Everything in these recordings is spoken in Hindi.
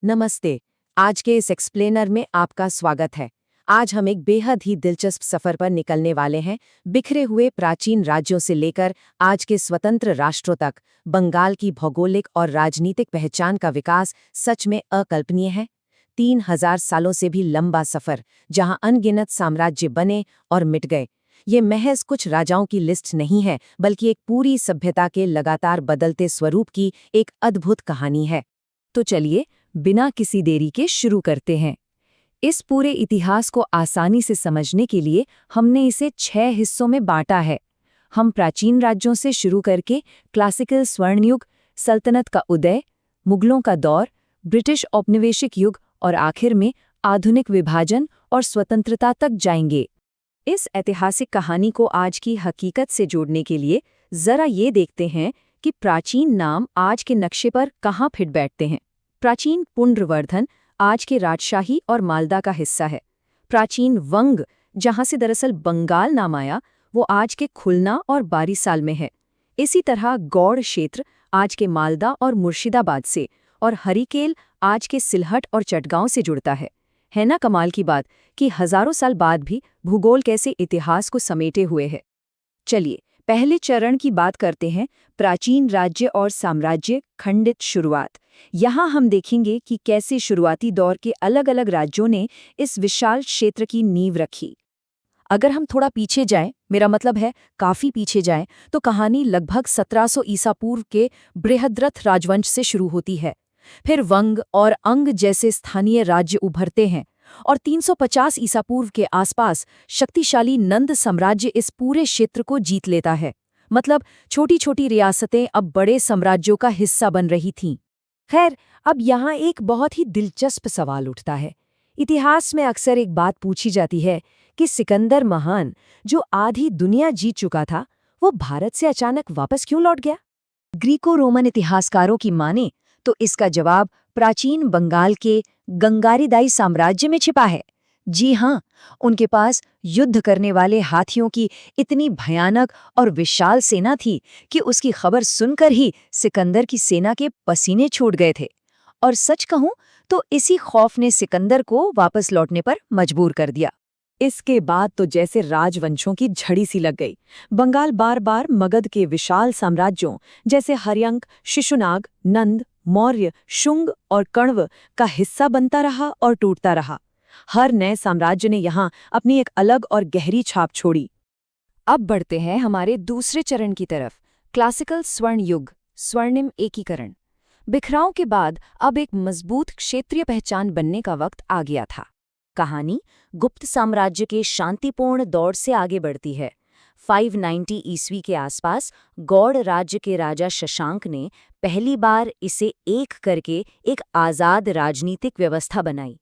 नमस्ते। आज के इस एक्सप्लेनर में आपका स्वागत है। आज हम एक बेहद ही दिलचस्प सफर पर निकलने वाले हैं, बिखरे हुए प्राचीन राज्यों से लेकर आज के स्वतंत्र राष्ट्रों तक। बंगाल की भौगोलिक और राजनीतिक पहचान का विकास सच में अकल्पनीय है। 3000 सालों से भी लंबा सफर, जहां अनगिनत साम्राज्य बने और मिट गए। ये महज कुछ राजाओं की लिस्ट नहीं है, बल्कि एक पूरी सभ्यता के लगातार बदलते स्वरूप की एक अद्भुत कहानी है। तो चलिए, बिना किसी देरी के शुरू करते हैं। इस पूरे इतिहास को आसानी से समझने के लिए हमने इसे 6 हिस्सों में बांटा है। हम प्राचीन राज्यों से शुरू करके क्लासिकल स्वर्ण युग, सल्तनत का उदय, मुगलों का दौर, ब्रिटिश औपनिवेशिक युग और आखिर में आधुनिक विभाजन और स्वतंत्रता तक जाएंगे। इस ऐतिहासिक कहानी को आज की हकीकत से जोड़ने के लिए जरा ये देखते हैं कि प्राचीन नाम आज के नक्शे पर कहाँ फिट बैठते हैं। प्राचीन पुंड्रवर्धन आज के राजशाही और मालदा का हिस्सा है। प्राचीन वंग, जहां से दरअसल बंगाल नाम आया, वो आज के खुलना और बारीसाल में है। इसी तरह गौड़ क्षेत्र आज के मालदा और मुर्शिदाबाद से, और हरिकेल आज के सिलहट और चटगांव से जुड़ता है ना कमाल की बात कि हजारों साल बाद भी भूगोल कैसे इतिहास को समेटे हुए है। चलिए, पहले चरण की बात करते हैं, प्राचीन राज्य और साम्राज्य खंडित शुरुआत। यहाँ हम देखेंगे कि कैसे शुरुआती दौर के अलग-अलग राज्यों ने इस विशाल क्षेत्र की नींव रखी। अगर हम थोड़ा पीछे जाएं, मेरा मतलब है काफी पीछे जाएं, तो कहानी लगभग 1700 ईसा पूर्व के बृहद्रथ राजवंश से शुरू होती है। फिर वंग और अंग जैसे स्थानीय राज्य उभरते हैं, और 350 ईसा पूर्व के आसपास शक्तिशाली नंद साम्राज्य इस पूरे क्षेत्र को जीत लेता है। मतलब छोटी-छोटी रियासतें अब बड़े साम्राज्यों का हिस्सा बन रही थीं। खैर, अब यहाँ एक बहुत ही दिलचस्प सवाल उठता है। इतिहास में अक्सर एक बात पूछी जाती है कि सिकंदर महान, जो आधी दुनिया जीत चुका था, वो भारत से अचानक वापस क्यों लौट गया? ग्रीको रोमन इतिहासकारों की माने तो इसका जवाब प्राचीन बंगाल के गंगारीदाई साम्राज्य में छिपा है। जी हाँ, उनके पास युद्ध करने वाले हाथियों की इतनी भयानक और विशाल सेना थी कि उसकी खबर सुनकर ही सिकंदर की सेना के पसीने छूट गए थे। और सच कहूं तो इसी खौफ ने सिकंदर को वापस लौटने पर मजबूर कर दिया। इसके बाद तो जैसे राजवंशों की झड़ी सी लग गई। बंगाल बार बार मगध के विशाल साम्राज्यों जैसे हर्यंक, शिशुनाग, नंद, मौर्य, शुंग और कण्व का हिस्सा बनता रहा और टूटता रहा। हर नए साम्राज्य ने यहाँ अपनी एक अलग और गहरी छाप छोड़ी। अब बढ़ते हैं हमारे दूसरे चरण की तरफ, क्लासिकल स्वर्ण युग, स्वर्णिम एकीकरण। बिखराव के बाद अब एक मजबूत क्षेत्रीय पहचान बनने का वक्त आ गया था। कहानी गुप्त साम्राज्य के शांतिपूर्ण दौर से आगे बढ़ती है। 590 ईस्वी के आसपास गौड़ राज्य के राजा शशांक ने पहली बार इसे एक करके एक आज़ाद राजनीतिक व्यवस्था बनाई।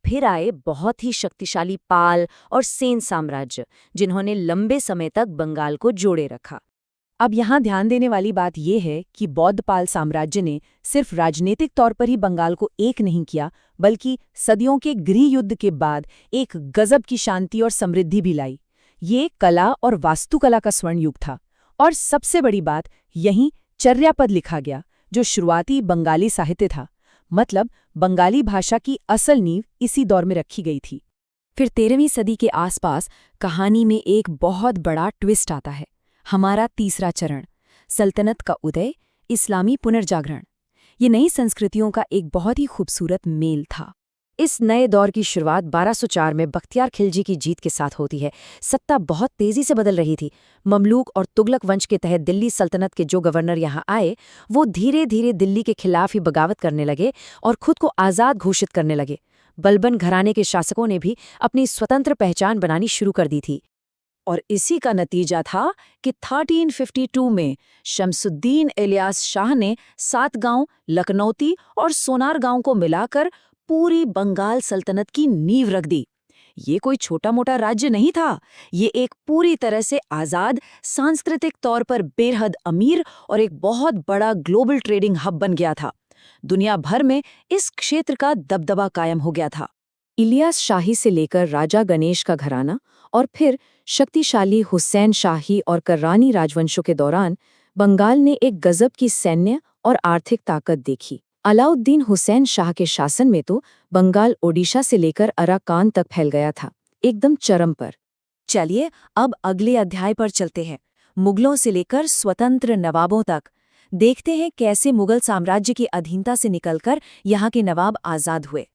फिर आए बहुत ही शक्तिशाली पाल और सेन साम्राज्य, जिन्होंने लंबे समय तक बंगाल को जोड़े रखा। अब यहाँ ध्यान देने वाली बात यह है कि बौद्ध पाल साम्राज्य ने सिर्फ राजनीतिक तौर पर ही बंगाल को एक नहीं किया, बल्कि सदियों के गृह युद्ध के बाद एक गजब की शांति और समृद्धि भी लाई। ये कला और वास्तुकला का स्वर्ण युग था। और सबसे बड़ी बात, यहीं चर्यापद लिखा गया, जो शुरुआती बंगाली साहित्य था। मतलब बंगाली भाषा की असल नींव इसी दौर में रखी गई थी। फिर 13वीं सदी के आसपास कहानी में एक बहुत बड़ा ट्विस्ट आता है। हमारा तीसरा चरण, सल्तनत का उदय, इस्लामी पुनर्जागरण। ये नई संस्कृतियों का एक बहुत ही खूबसूरत मेल था। इस नए दौर की शुरुआत 1204 में बख्तियार खिलजी की जीत के साथ होती है। सत्ता बहुत तेजी से बदल रही थी। ममलूक और तुगलक वंश के तहत दिल्ली सल्तनत के जो गवर्नर यहाँ आए, वो धीरे धीरे दिल्ली के खिलाफ ही बगावत करने लगे और खुद को आज़ाद घोषित करने लगे। बलबन घराने के शासकों ने भी अपनी स्वतंत्र पहचान बनानी शुरू कर दी थी। और इसी का नतीजा था कि 1352 में शमसुद्दीन इलियास शाह ने सातगांव, लखनौती और सोनारगांव को मिलाकर पूरी बंगाल सल्तनत की नींव रख दी। ये कोई छोटा मोटा राज्य नहीं था, ये एक पूरी तरह से आज़ाद, सांस्कृतिक तौर पर बेहद अमीर और एक बहुत बड़ा ग्लोबल ट्रेडिंग हब बन गया था। दुनिया भर में इस क्षेत्र का दबदबा कायम हो गया था। इलियास शाही से लेकर राजा गणेश का घराना और फिर शक्तिशाली हुसैन शाही और कर्रानी राजवंशों के दौरान बंगाल ने एक गजब की सैन्य और आर्थिक ताकत देखी। अलाउद्दीन हुसैन शाह के शासन में तो बंगाल ओडिशा से लेकर अराकान तक फैल गया था, एकदम चरम पर। चलिए अब अगले अध्याय पर चलते हैं, मुगलों से लेकर स्वतंत्र नवाबों तक। देखते हैं कैसे मुगल साम्राज्य की अधीनता से निकलकर यहाँ के नवाब आज़ाद हुए।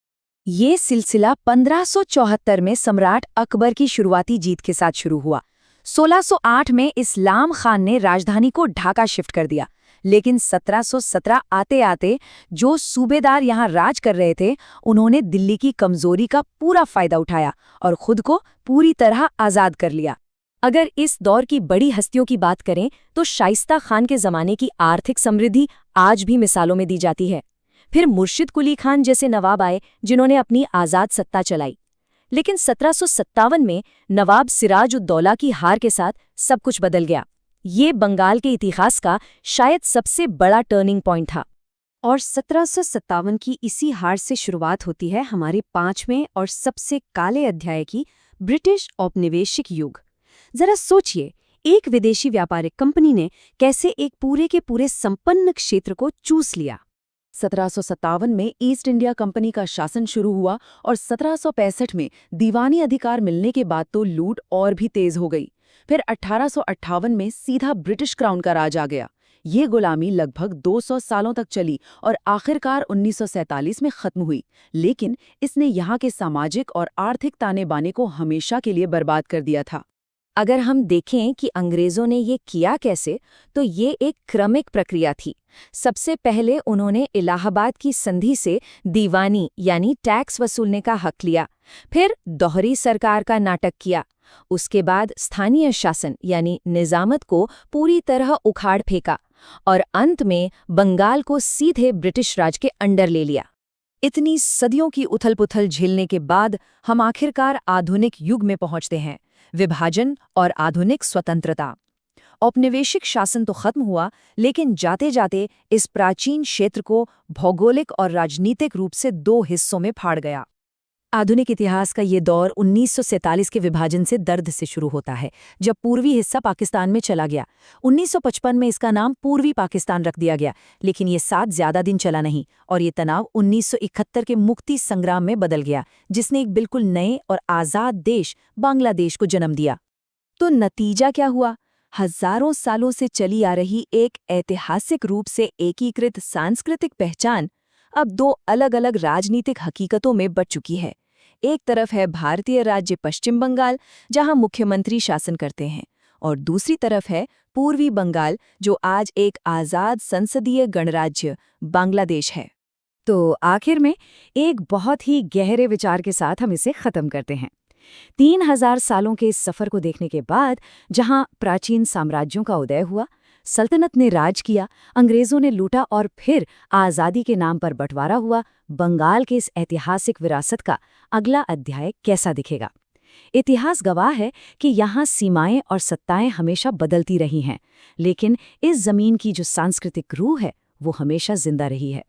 ये सिलसिला 1574 में सम्राट अकबर की शुरुआती जीत के साथ शुरू हुआ। 1608 में इस्लाम खान ने राजधानी को ढाका शिफ्ट कर दिया, लेकिन 1717 आते आते जो सूबेदार यहाँ राज कर रहे थे, उन्होंने दिल्ली की कमजोरी का पूरा फायदा उठाया और खुद को पूरी तरह आज़ाद कर लिया। अगर इस दौर की बड़ी हस्तियों की बात करें तो शाइस्ता खान के ज़माने की आर्थिक समृद्धि आज भी मिसालों में दी जाती है। फिर मुर्शिद कुली खान जैसे नवाब आए जिन्होंने अपनी आज़ाद सत्ता चलाई। लेकिन 1757 में नवाब सिराज-उद-दौला की हार के साथ सब कुछ बदल गया। ये बंगाल के इतिहास का शायद सबसे बड़ा टर्निंग पॉइंट था। और 1757 की इसी हार से शुरुआत होती है हमारे 5वें और सबसे काले अध्याय की, ब्रिटिश औपनिवेशिक युग। जरा सोचिए, एक विदेशी व्यापारिक कंपनी ने कैसे एक पूरे के पूरे संपन्न क्षेत्र को चूस लिया। 1757 में ईस्ट इंडिया कंपनी का शासन शुरू हुआ और 1765 में दीवानी अधिकार मिलने के बाद तो लूट और भी तेज हो गई। फिर 1858 में सीधा ब्रिटिश क्राउन का राज आ गया। ये गुलामी लगभग 200 सालों तक चली और आखिरकार 1947 में खत्म हुई। लेकिन इसने यहाँ के सामाजिक और आर्थिक ताने बाने को हमेशा के लिए बर्बाद कर दिया था। अगर हम देखें कि अंग्रेजों ने ये किया कैसे, तो ये एक क्रमिक प्रक्रिया थी। सबसे पहले उन्होंने इलाहाबाद की संधि से दीवानी यानी टैक्स वसूलने का हक लिया, फिर दोहरी सरकार का नाटक किया। उसके बाद स्थानीय शासन यानी निजामत को पूरी तरह उखाड़ फेंका और अंत में बंगाल को सीधे ब्रिटिश राज के अंडर ले लिया। इतनी सदियों की उथल-पुथल झेलने के बाद हम आखिरकार आधुनिक युग में पहुंचते हैं, विभाजन और आधुनिक स्वतंत्रता। औपनिवेशिक शासन तो खत्म हुआ, लेकिन जाते जाते इस प्राचीन क्षेत्र को भौगोलिक और राजनीतिक रूप से 2 हिस्सों में फाड़ गया। आधुनिक इतिहास का ये दौर 1947 के विभाजन से दर्द से शुरू होता है, जब पूर्वी हिस्सा पाकिस्तान में चला गया। 1955 में इसका नाम पूर्वी पाकिस्तान रख दिया गया, लेकिन ये साथ ज्यादा दिन चला नहीं और ये तनाव 1971 के मुक्ति संग्राम में बदल गया, जिसने एक बिल्कुल नए और आज़ाद देश बांग्लादेश को जन्म दिया। तो नतीजा क्या हुआ? हजारों सालों से चली आ रही एक ऐतिहासिक रूप से एकीकृत सांस्कृतिक पहचान अब 2 अलग-अलग राजनीतिक हकीकतों में बट चुकी है। एक तरफ है भारतीय राज्य पश्चिम बंगाल, जहां मुख्यमंत्री शासन करते हैं, और दूसरी तरफ है पूर्वी बंगाल, जो आज एक आज़ाद संसदीय गणराज्य बांग्लादेश है। तो आखिर में एक बहुत ही गहरे विचार के साथ हम इसे खत्म करते हैं। 3000 सालों के इस सफर को देखने के बाद, जहां प्राचीन साम्राज्यों का उदय हुआ, सल्तनत ने राज किया, अंग्रेजों ने लूटा और फिर आज़ादी के नाम पर बंटवारा हुआ, बंगाल के इस ऐतिहासिक विरासत का अगला अध्याय कैसा दिखेगा? इतिहास गवाह है कि यहाँ सीमाएं और सत्ताएं हमेशा बदलती रही हैं, लेकिन इस जमीन की जो सांस्कृतिक रूह है, वो हमेशा जिंदा रही है।